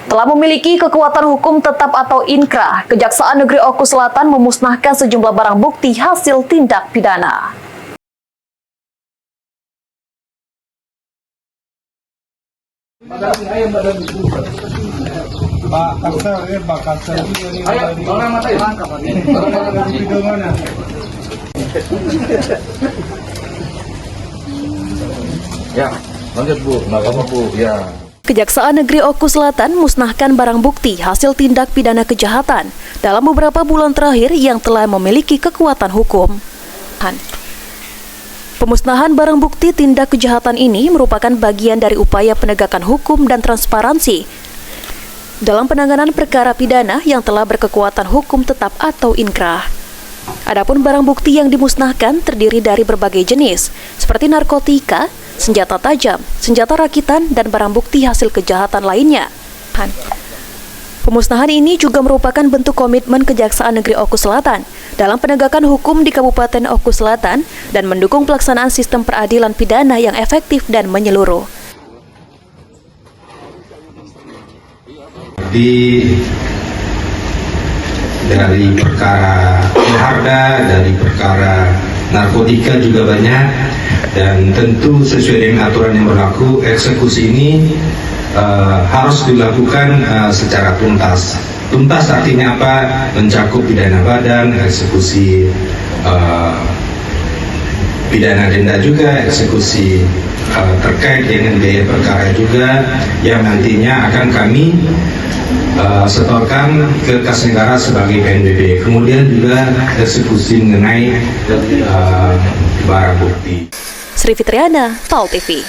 telah memiliki kekuatan hukum tetap atau inkrah. Kejaksaan Negeri Oku Selatan memusnahkan sejumlah barang bukti hasil tindak pidana. Pak Kasar ya, Pak Kasar ini orang mata ya? Orang video mana? Ya, lanjut Bu, apa Bu? Ya. Kejaksaan Negeri Oku Selatan musnahkan barang bukti hasil tindak pidana kejahatan dalam beberapa bulan terakhir yang telah memiliki kekuatan hukum. Pemusnahan barang bukti tindak kejahatan ini merupakan bagian dari upaya penegakan hukum dan transparansi dalam penanganan perkara pidana yang telah berkekuatan hukum tetap atau inkrah. Adapun barang bukti yang dimusnahkan terdiri dari berbagai jenis, seperti narkotika, senjata tajam, senjata rakitan, dan barang bukti hasil kejahatan lainnya. Pemusnahan ini juga merupakan bentuk komitmen Kejaksaan Negeri Oku Selatan dalam penegakan hukum di Kabupaten Oku Selatan dan mendukung pelaksanaan sistem peradilan pidana yang efektif dan menyeluruh. Dari perkara harga, dari perkara narkotika juga banyak, dan tentu sesuai dengan aturan yang berlaku, eksekusi ini harus dilakukan secara tuntas. Tuntas artinya apa? Mencakup pidana badan, eksekusi pidana denda juga, eksekusi terkait dengan biaya perkara juga, yang nantinya akan kami setorkan ke kas negara sebagai PNBP. Kemudian juga eksekusi mengenai barang bukti. Sri Fitriana, PAL TV.